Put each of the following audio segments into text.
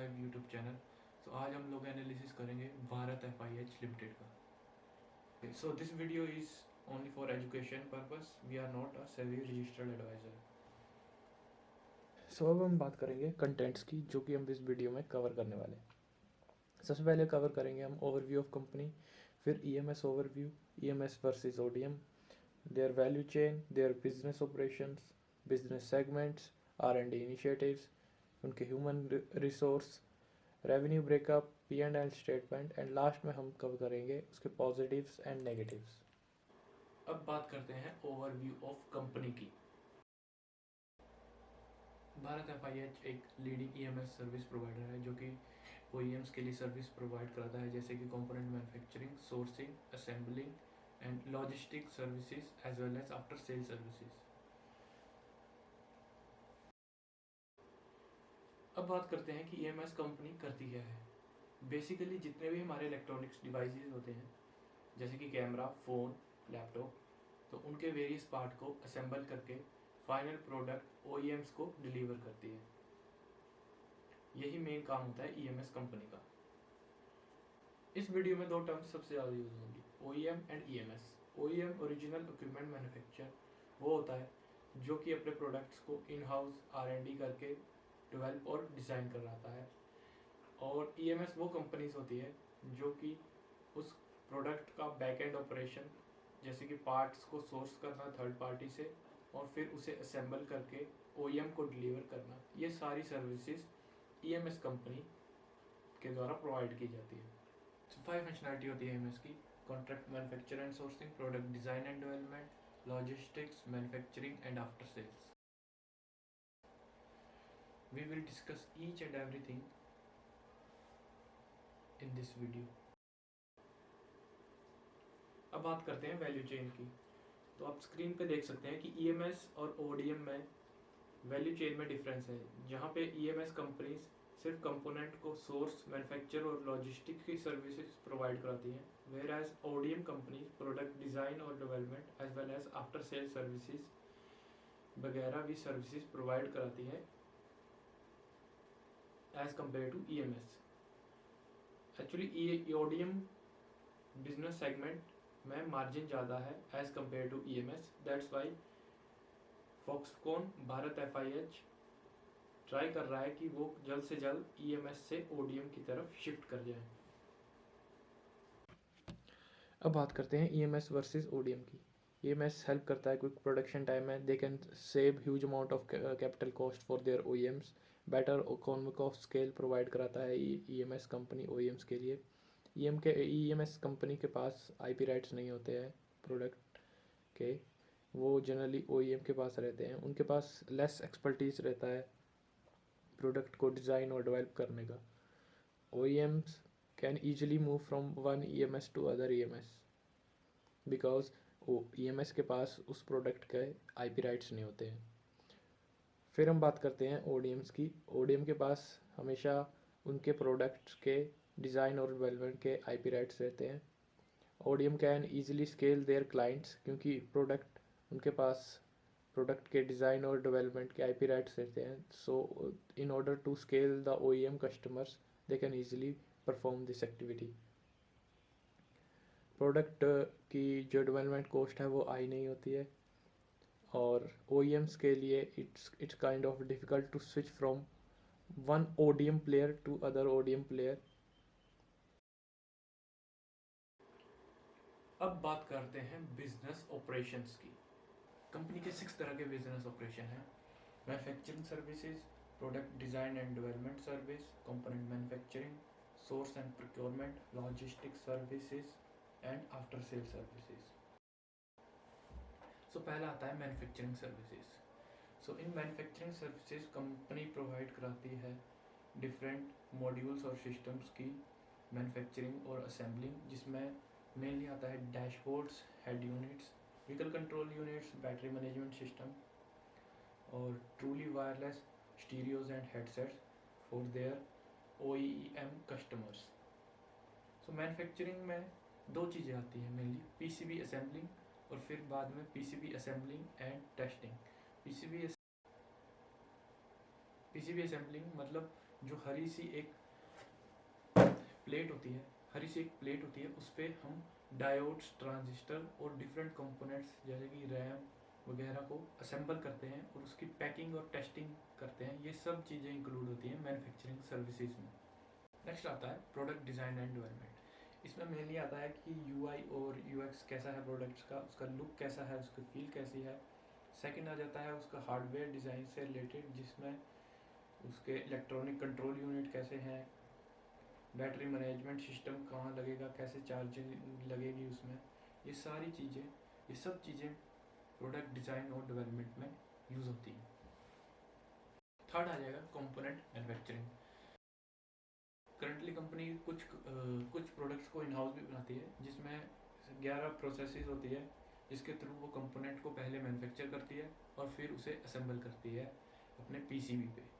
My YouTube channel. तो आज हम लोग एनालिसिस करेंगे भारत FIH लिमिटेड का। So this video is only for education purpose, we are not a SEBI registered advisor. अब हम बात करेंगे कंटेंट्स की, जो कि हम इस वीडियो में कवर करने वाले हैं। सबसे पहले कवर करेंगे हम ओवरव्यू ऑफ कंपनी, फिर EMS overview, EMS versus ODM, their value chain, their business operations, business segments, R&D initiatives, उनके human resource, revenue breakup, P&L statement, and last में हम कवर करेंगे उसके पॉजिटिव्स एंड नेगेटिव्स। अब बात करते हैं ओवरव्यू ऑफ कंपनी की। भारत FIH एक लीडिंग EMS सर्विस प्रोवाइडर है जो कि OEMs के लिए सर्विस प्रोवाइड कराता है, जैसे कि component manufacturing, sourcing, assembling and logistic services as well as after sale services. अब बात करते हैं कि EMS कंपनी करती क्या है। बेसिकली जितने भी हमारे इलेक्ट्रॉनिक्स डिवाइसेस होते हैं, जैसे कि कैमरा, फ़ोन, लैपटॉप, तो उनके वेरियस पार्ट को असेंबल करके फाइनल प्रोडक्ट OEMs को डिलीवर करती है। यही मेन काम होता है EMS कंपनी का। इस वीडियो में दो टर्म्स सबसे ज़्यादा यूज होंगी, OEM and EMS। OEM original equipment manufacture वो होता है जो कि अपने प्रोडक्ट्स को इन हाउस R&D करके डेवलप और डिज़ाइन कर रहा है, और EMS वो कंपनीज होती है जो कि उस प्रोडक्ट का बैक एंड ऑपरेशन, जैसे कि पार्ट्स को सोर्स करना थर्ड पार्टी से और फिर उसे असेंबल करके OEM को डिलीवर करना, ये सारी सर्विसेज EMS कंपनी के द्वारा प्रोवाइड की जाती है। तो 5 फंक्शनलिटी होती है EMS की: contract manufacture and sourcing, product design and development, logistics, manufacturing and after sales. We will discuss each and everything in this video. अब बात करते हैं वैल्यू चेन की। तो आप स्क्रीन पे देख सकते हैं कि EMS और ODM में वैल्यू चेन में डिफरेंस है, जहाँ पे EMS कंपनीज सिर्फ कंपोनेंट को सोर्स, मैन्युफैक्चर और लॉजिस्टिक की सर्विसेज प्रोवाइड कराती हैं, whereas ODM companies product design और development as well as after sale services वगैरह भी सर्विसेज प्रोवाइड कराती है as compare to EMS। Actually ODM business segment में मार्जिन ज़्यादा है as compare to EMS। That's why Foxconn Bharat FIH try कर रहा है कि वो जल्द से जल्द EMS से ODM की तरफ शिफ्ट कर जाए। अब बात करते हैं EMS वर्सेस ODM की। EMS हेल्प करता है क्विक प्रोडक्शन टाइम में, they can save huge amount of capital cost for their OEMs, better economic of scale provide कराता है EMS कंपनी OEMs के लिए। EMS कंपनी के पास IP राइट्स नहीं होते हैं प्रोडक्ट के, वो जनरली OEM के पास रहते हैं। उनके पास लेस एक्सपर्टीज रहता है प्रोडक्ट को डिज़ाइन और डेवलप करने का। OEMs can easily move from one EMS to other EMS because EMS के पास उस प्रोडक्ट के IP राइट्स नहीं होते हैं। फिर हम बात करते हैं ODMs की। ODM के पास हमेशा उनके प्रोडक्ट्स के डिज़ाइन और डेवलपमेंट के IP राइट्स रहते हैं। ODM can easily scale their clients, क्योंकि प्रोडक्ट उनके पास प्रोडक्ट के डिज़ाइन और डेवलपमेंट के IP राइट्स रहते हैं। So in order to scale the OEM customers they can easily perform this activity. Product की जो डेवलपमेंट कॉस्ट है वो आई नहीं होती है, और OEMs के लिए it's kind of difficult to switch from one ODM player to other ODM player. अब बात करते हैं बिजनेस ऑपरेशंस की। कंपनी के 6 तरह के बिजनेस ऑपरेशन हैं: manufacturing services, product design and development service, component manufacturing, source and procurement, logistic services and after sale services. So पहला आता है manufacturing services. So in manufacturing services company provide कराती है डिफरेंट मॉड्यूल्स और systems की manufacturing और assembling, जिसमें mainly आता है dashboards, head units, vehicle control units, battery management system और truly wireless stereos and headsets for their OEM customers. So manufacturing में दो चीज़ें आती हैं मेनली: PCB असेंबलिंग और फिर बाद में PCB assembling and testing. PCB assembling मतलब जो हरी सी एक प्लेट होती है, उस पर हम डायोड्स, ट्रांजिस्टर और डिफरेंट कंपोनेंट्स जैसे कि रैम वगैरह को असेंबल करते हैं और उसकी पैकिंग और टेस्टिंग करते हैं। ये सब चीज़ें इंक्लूड होती हैं मैन्युफैक्चरिंग सर्विसेज में। नेक्स्ट आता है प्रोडक्ट डिज़ाइन एंड डेवलपमेंट। इसमें मेनली आता है कि यूआई और यूएक्स कैसा है प्रोडक्ट्स का, उसका लुक कैसा है, उसकी फील कैसी है। सेकंड आ जाता है उसका हार्डवेयर डिज़ाइन से रिलेटेड, जिसमें उसके इलेक्ट्रॉनिक कंट्रोल यूनिट कैसे हैं, बैटरी मैनेजमेंट सिस्टम कहाँ लगेगा, कैसे चार्जिंग लगेगी उसमें, ये सारी चीज़ें, ये सब चीज़ें प्रोडक्ट डिज़ाइन और डेवलपमेंट में यूज़ होती हैं। थर्ड आ जाएगा कंपोनेंट मैन्युफैक्चरिंग। करंटली कंपनी कुछ प्रोडक्ट्स को इन हाउस भी बनाती है, जिसमें 11 प्रोसेसेस होती है, जिसके थ्रू वो कंपोनेंट को पहले मैन्युफैक्चर करती है और फिर उसे असेंबल करती है अपने पीसीबी पे।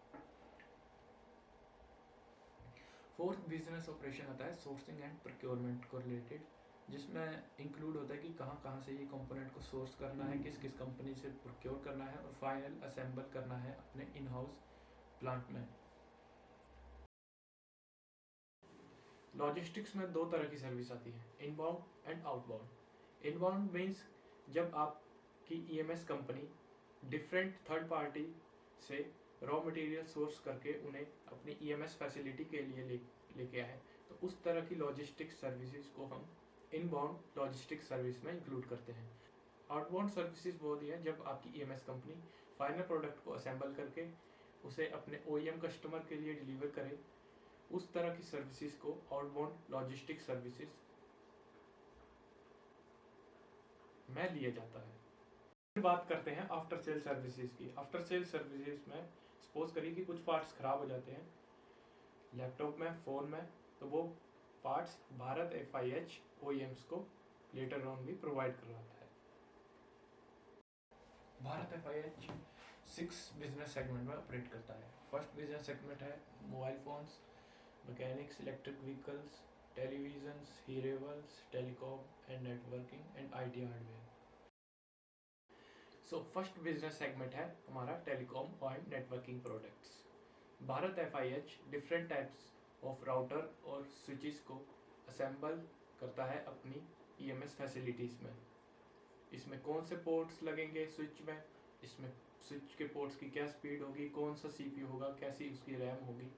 फोर्थ बिजनेस ऑपरेशन आता है सोर्सिंग एंड प्रोक्योरमेंट को रिलेटेड, जिसमें इंक्लूड होता है कि कहाँ कहाँ से ये कंपोनेंट को सोर्स करना है, किस किस कंपनी से प्रोक्योर करना है और फाइनल असेंबल करना है अपने इन हाउस प्लांट में। लॉजिस्टिक्स में दो तरह की सर्विस आती है, inbound and outbound. Inbound means जब आपकी EMS company different third party से रॉ मटेरियल सोर्स करके उन्हें अपनी ईएमएस फैसिलिटी के लिए लेके आए, तो उस तरह की लॉजिस्टिक्स सर्विसेज को हम इनबाउंड लॉजिस्टिक्स सर्विस में इंक्लूड करते हैं। आउटबाउंड सर्विसेज वो होती है जब आपकी ईएमएस कंपनी फाइनल प्रोडक्ट को असेंबल करके उसे अपने ओईएम कस्टमर के लिए डिलीवर करे, उस तरह की सर्विसेज को आउटबाउंड लॉजिस्टिक सर्विसेज में लिया जाता है। फिर बात करते हैं आफ्टर सेल सर्विसेज की। आफ्टर सेल सर्विसेज में सपोज करिए कि कुछ पार्ट्स खराब हो जाते हैं लैपटॉप में, फ़ोन में, तो वो पार्ट्स भारत एफआईएच ओईएम्स को लेटर ऑन भी प्रोवाइड करवाता है। भारत एफआईएच 6 बिजनेस सेगमेंट में ऑपरेट करता है। फर्स्ट बिजनेस सेगमेंट है mobile phones, mechanics, electric vehicles, televisions, hearables, telecom and networking and IT hardware. So first business segment है हमारा telecom and networking products. Bharat FIH different types of router और switches को assemble करता है अपनी EMS facilities में। इसमें कौन से पोर्ट्स लगेंगे स्विच में, इसमें स्विच के पोर्ट्स की क्या स्पीड होगी, कौन सा सीपीयू होगा, कैसी उसकी रैम होगी,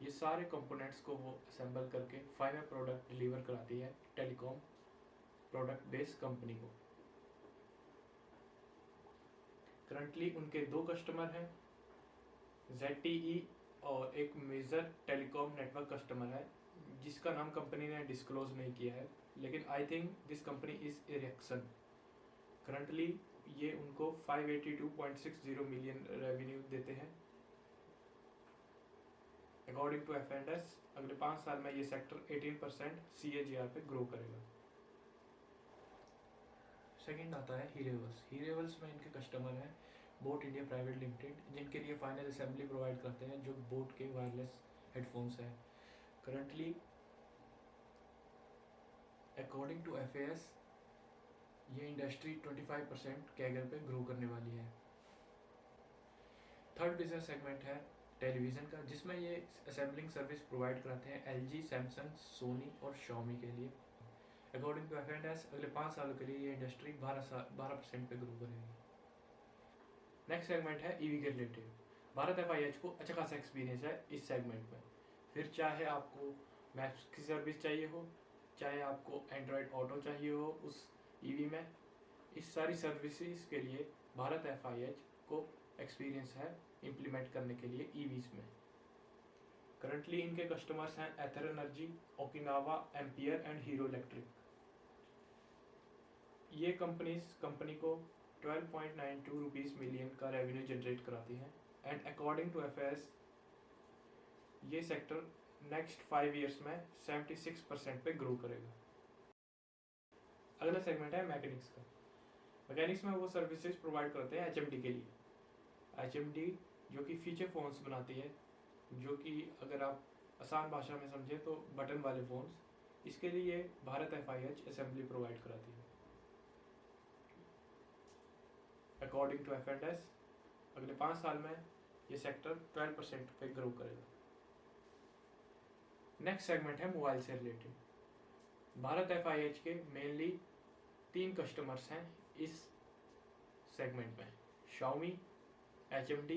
ये सारे कंपोनेंट्स को वो असेंबल करके फाइनल प्रोडक्ट डिलीवर कराती है टेलीकॉम प्रोडक्ट बेस्ड कंपनी को। करंटली उनके 2 कस्टमर हैं, ZTE और एक मेजर टेलीकॉम नेटवर्क कस्टमर है जिसका नाम कंपनी ने डिस्क्लोज नहीं किया है, लेकिन I think this company is erection. Currently ये उनको 582.60 मिलियन रेवेन्यू देते हैं अकॉर्डिंग टू F&S। अगले 5 साल में ये सेक्टर 18% CAGR पे ग्रो करेगा। सेकंड आता है हीरेवल्स। हीरेवल्स में इनके कस्टमर हैं बोट इंडिया प्राइवेट लिमिटेड, जिनके लिए फाइनल असेंबली प्रोवाइड करते हैं जो बोट के वायरलेस हेडफोन्स हैं। करंटली अकॉर्डिंग टू FAS ये इंडस्ट्री 25% कैगर पे ग्रो करने वाली है। थर्ड बिजनेस सेगमेंट है टेलीविज़न का, जिसमें ये असेंबलिंग सर्विस प्रोवाइड कराते हैं LG, सैमसंग, सोनी और Xiaomi के लिए। अकॉर्डिंग टू F&S अगले 5 सालों के लिए ये इंडस्ट्री 12% पे ग्रो करेगी। नेक्स्ट सेगमेंट है ईवी के रिलेटेड। भारत एफआईएच को अच्छा खासा एक्सपीरियंस है इस सेगमेंट में। फिर चाहे आपको मैप्स की सर्विस चाहिए हो, चाहे आपको एंड्रॉयड ऑटो चाहिए हो उस ईवी में, इस सारी सर्विसेज के लिए भारत एफआईएच को एक्सपीरियंस है इम्प्लीमेंट करने के लिए ईवीज में। करंटली इनके कस्टमर्स हैं Ather Energy, Okinawa, Ampere and Hero Electric. ये कंपनी को 12.92 रुपीज़ मिलियन का रेवेन्यू जनरेट कराती है एंड अकॉर्डिंग टू FAS ये सेक्टर नेक्स्ट 5 ईयर्स में 76% पे ग्रो करेगा। अगला सेगमेंट है मैकेनिक्स का। मैकेनिक्स में वो सर्विसेज प्रोवाइड करते हैं HMD के लिए। HMD जो कि फीचर फोन्स बनाती है, जो कि अगर आप आसान भाषा में समझें तो बटन वाले फ़ोन्स, इसके लिए भारत एफआईएच असेंबली प्रोवाइड कराती है। अकॉर्डिंग टू F&S अगले 5 साल में ये सेक्टर 12% पे ग्रो करेगा। नेक्स्ट सेगमेंट है मोबाइल से रिलेटेड। भारत FIH के मेनली 3 कस्टमर्स हैं इस सेगमेंट में, Xiaomi, HMD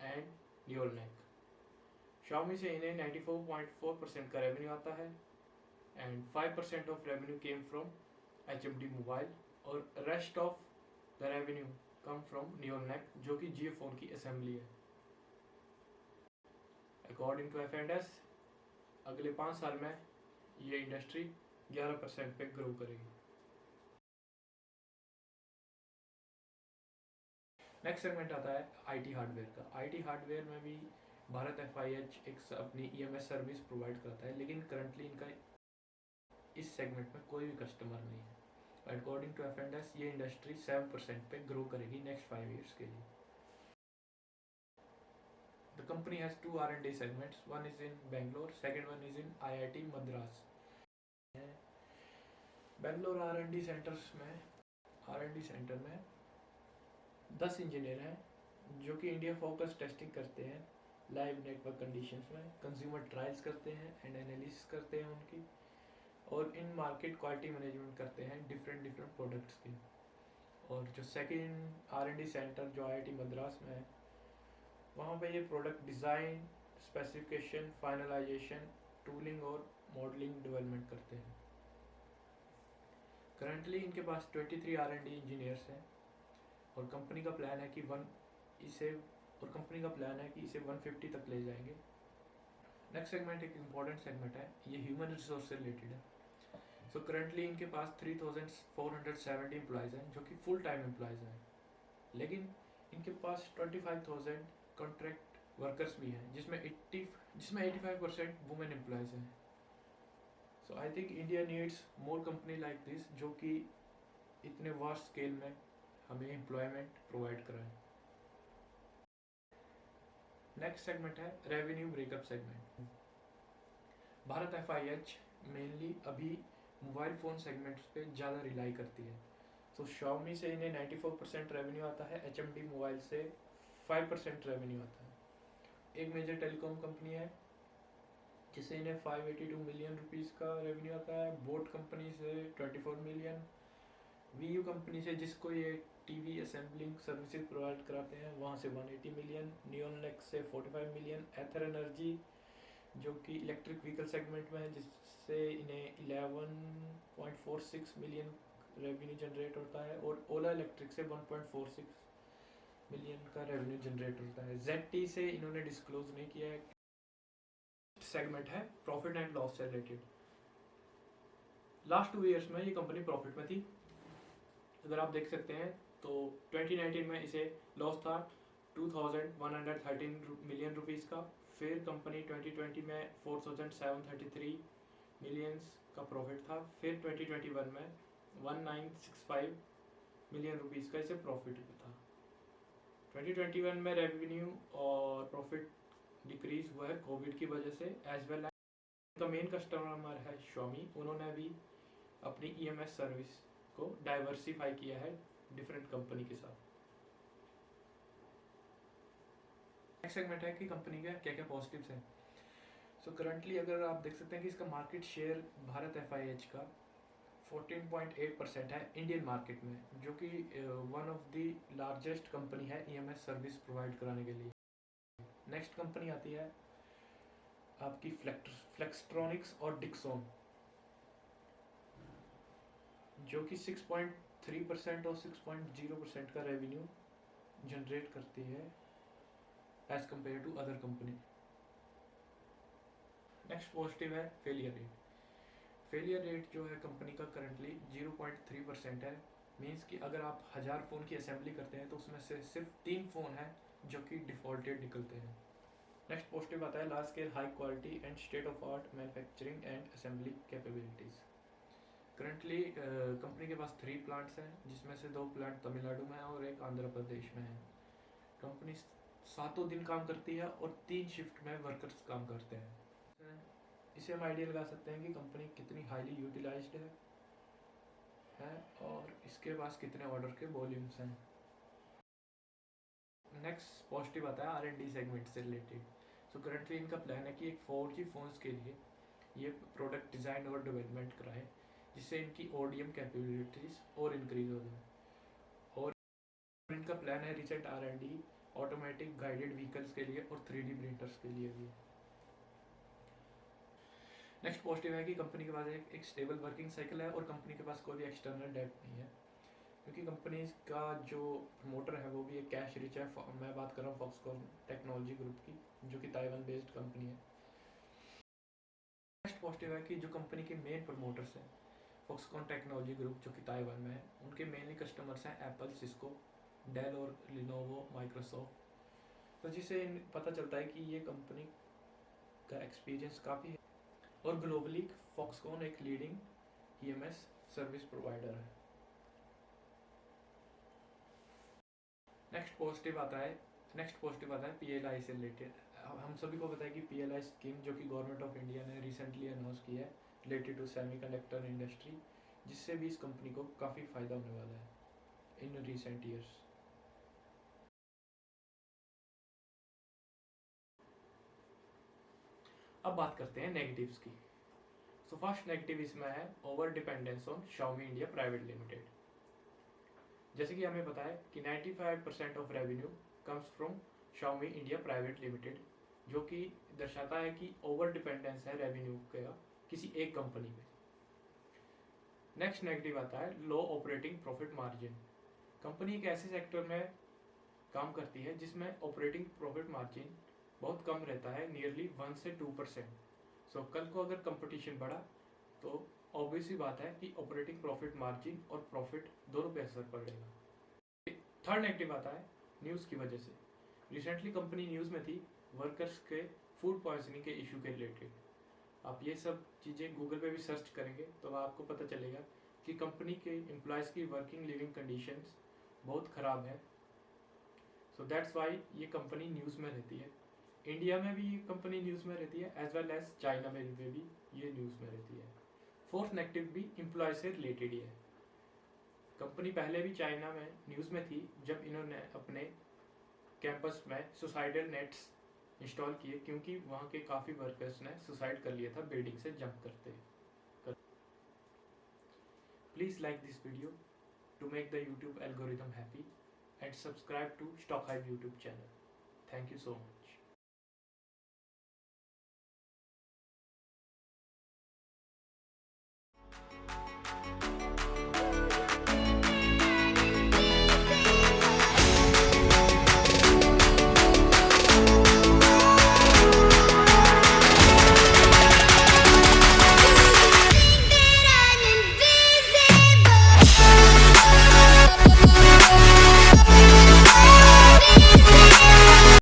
and Neolink। Xiaomi से इन्हें 94.4% का रेवेन्यू आता है and 5% of revenue came from HMD mobile और rest of the revenue come from Neolink जो कि जियो फोन की असेंबली है। अकॉर्डिंग टू F&S अगले 5 साल में ये इंडस्ट्री 11% पे ग्रो करेगी। नेक्स्ट सेगमेंट आता है IT हार्डवेयर का। IT हार्डवेयर में भी भारत FIH एक अपनी EMS सर्विस प्रोवाइड करता है, लेकिन करंटली इनका इस सेगमेंट में कोई भी कस्टमर नहीं है। अकॉर्डिंग टू F&S ये इंडस्ट्री 7% पे ग्रो करेगी नेक्स्ट 5 ईयर्स के लिए। The company has 2 R&D segments. One is in Bangalore, second one is in IIT Madras. Bangalore R&D centre में 10 इंजीनियर हैं जो कि इंडिया फोकस टेस्टिंग करते हैं लाइव नेटवर्क कंडीशंस में, कंज्यूमर ट्रायल्स करते हैं एंड एनालिसिस करते हैं उनकी, और इन मार्केट क्वालिटी मैनेजमेंट करते हैं डिफरेंट प्रोडक्ट्स की। और जो सेकेंड R&D सेंटर जो IIT मद्रास में है, वहाँ पे ये product design, specification, finalisation, tooling और मॉडलिंग डेवलपमेंट करते हैं। करंटली इनके पास 23 R&D इंजीनियर्स हैं और कंपनी का प्लान है कि इसे 150 तक ले जाएंगे। नेक्स्ट सेगमेंट एक इम्पॉर्टेंट सेगमेंट है, ये ह्यूमन रिसोर्स से रिलेटेड है। सो करंटली इनके पास 3470 एम्प्लॉयज़ हैं जो कि फुल टाइम एम्प्लॉयज़ हैं, लेकिन इनके पास 25,000 कॉन्ट्रैक्ट वर्कर्स भी हैं जिसमें 85% वुमेन एम्प्लॉयज़ हैं। So I think India needs more company like this जो कि इतने वास्ट स्केल में हमें एम्प्लॉयमेंट प्रोवाइड कराएं। नेक्स्ट सेगमेंट है revenue breakup segment. Bharat FIH mainly अभी मोबाइल फ़ोन सेगमेंट्स पे ज़्यादा रिलाई करती है। तो Xiaomi से इन्हें 94% रेवेन्यू आता है, HMD मोबाइल से 5% रेवेन्यू आता है। एक मेजर टेलीकॉम कंपनी है जिससे इन्हें 582 मिलियन रुपीज़ का रेवेन्यू आता है, बोट कंपनी से 24 मिलियन, VU कंपनी से जिसको ये टीवी असेंबलिंग सर्विसेज प्रोवाइड कराते हैं वहाँ से 180 मिलियन, नियोनलेक्स से 45 मिलियन, एथर एनर्जी जो कि इलेक्ट्रिक व्हीकल सेगमेंट में है जिससे इन्हें 11.46 मिलियन रेवेन्यू जनरेट होता है, और ओला इलेक्ट्रिक से 1.46 मिलियन का रेवेन्यू जनरेट होता है। ZT से इन्होंने डिस्क्लोज नहीं किया है। सेगमेंट है प्रॉफिट एंड लॉस से रिलेटेड। लास्ट 2 इयर्स में ये कंपनी प्रॉफिट में थी, अगर आप देख सकते हैं तो 2019 में इसे लॉस था 2113 मिलियन रुपीज़ का। फिर कंपनी 2020 में 4733 मिलियंस का प्रॉफिट था। फिर 2021 में 1965 मिलियन रुपीज़ का इसे प्रॉफिट था। 2021 में रेवेन्यू और प्रॉफिट डिक्रीज हुआ है कोविड की वजह से, एज वेल एज का मेन कस्टमर है Xiaomi, उन्होंने भी अपनी EMS सर्विस को डाइवर्सिफाई किया है डिफरेंट कंपनी के साथ। नेक्स्ट सेगमेंट है कि कंपनी का क्या क्या पॉजिटिव्स हैं। सो करंटली अगर आप देख सकते हैं कि इसका मार्केट शेयर भारत FIH का 14.8% है इंडियन मार्केट में, जो कि one of the largest company है EMS सर्विस प्रोवाइड कराने के लिए। नेक्स्ट कंपनी आती है आपकी फ्लेक्सट्रॉनिक्स और डिक्सॉन जो कि 6.3% और 6.0% का रेवेन्यू जनरेट करती है as compare to other company. Next positive है फेलियर रेट। फेलियर रेट जो है कंपनी का करंटली 0.3% है। मीन्स कि अगर आप 1000 फ़ोन की असेंबली करते हैं तो उसमें से सिर्फ 3 फ़ोन हैं जो कि डिफ़ॉल्टेड निकलते हैं। नेक्स्ट पॉजिटिव आता है large scale high quality and state of art manufacturing and assembly capabilities. Currently company के पास 3 प्लांट्स हैं जिसमें से 2 प्लांट तमिलनाडु में है और एक आंध्र प्रदेश में है। कंपनी 7 दिन काम करती है और 3 शिफ्ट में वर्कर्स काम करते हैं। इसे हम आइडिया लगा सकते हैं कि कंपनी कितनी हाईली यूटिलाइज्ड है और इसके पास कितने ऑर्डर के वॉल्यूम्स हैं। नेक्स्ट पॉजिटिव आता है R&D सेगमेंट से रिलेटेड। सो करंटली इनका प्लान है कि एक 4G फोन्स के लिए ये प्रोडक्ट डिज़ाइन और डेवलपमेंट कराए, जिससे इनकी ODM कैपेबिलिटीज और इंक्रीज हो जाए। और इनका प्लान है recent R&D automatic guided vehicles के लिए और 3D प्रिंटर्स के लिए भी। नेक्स्ट पॉजिटिव है कि कंपनी के पास एक स्टेबल वर्किंग साइकिल है और कंपनी के पास कोई भी एक्सटर्नल डेट नहीं है, क्योंकि कंपनी का जो प्रमोटर है वो भी एक कैश रिच है। मैं बात कर रहा हूँ फॉक्सकॉन टेक्नोलॉजी ग्रुप की, जो कि ताइवान बेस्ड कंपनी है। नेक्स्ट पॉजिटिव है कि जो कंपनी के मेन प्रमोटर्स हैं फॉक्सकॉन टेक्नोलॉजी ग्रुप, जो कि ताइवान में है, उनके मेनली कस्टमर्स हैं एप्पल, सिस्को, डेल और लिनोवो, माइक्रोसॉफ्ट। तो जिससे पता चलता है कि ये कंपनी का एक्सपीरियंस काफ़ी है। और ग्लोबली फॉक्सकॉन एक लीडिंग EMS सर्विस प्रोवाइडर है। नेक्स्ट पॉजिटिव आता है PLI से रिलेटेड। हम सभी को पता है कि PLI स्कीम, जो कि गवर्नमेंट ऑफ इंडिया ने रिसेंटली अनाउंस की है रिलेटेड टू सेमीकंडक्टर इंडस्ट्री, जिससे भी इस कंपनी को काफ़ी फ़ायदा होने वाला है इन रिसेंट ईयर्स। अब बात करते हैं नेगेटिव्स की। सो फर्स्ट नेगेटिव इसमें है over dependence on Xiaomi India private limited. जैसे कि हमें पता है कि 95% of revenue comes from Xiaomi India private limited, जो कि दर्शाता है कि ओवर डिपेंडेंस है रेवेन्यू का किसी एक कंपनी पे। नेक्स्ट नेगेटिव आता है लो ऑपरेटिंग प्रॉफिट मार्जिन। कंपनी एक ऐसे सेक्टर में काम करती है जिसमें ऑपरेटिंग प्रॉफिट मार्जिन बहुत कम रहता है, नियरली 1 से 2%। सो कल को अगर कंपटीशन बढ़ा तो ऑब्वियस ही बात है कि ऑपरेटिंग प्रॉफिट मार्जिन और प्रॉफिट दोनों पे असर पड़ेगा। थर्ड नेगेटिव आता है न्यूज़ की वजह से। रिसेंटली कंपनी न्यूज़ में थी वर्कर्स के फूड पॉइजनिंग के इशू के रिलेटेड। आप ये सब चीज़ें गूगल पे भी सर्च करेंगे तो आपको पता चलेगा कि कंपनी के एम्प्लॉयज़ की वर्किंग लिविंग कंडीशंस बहुत ख़राब है। सो दैट्स वाई ये कंपनी न्यूज़ में रहती है। इंडिया में भी ये कंपनी न्यूज़ में रहती है, एज वेल एज चाइना में भी ये न्यूज़ में रहती है। फोर्थ नेगेटिव भी एम्प्लॉय से रिलेटेड ही है। कंपनी पहले भी चाइना में न्यूज़ में थी जब इन्होंने अपने कैंपस में सुसाइडल नेट्स इंस्टॉल किए, क्योंकि वहाँ के काफ़ी वर्कर्स ने सुसाइड कर लिया था बिल्डिंग से जंप करते। Please like this video to make the YouTube algorithm happy and subscribe to stock hype YouTube channel. Thank you so much.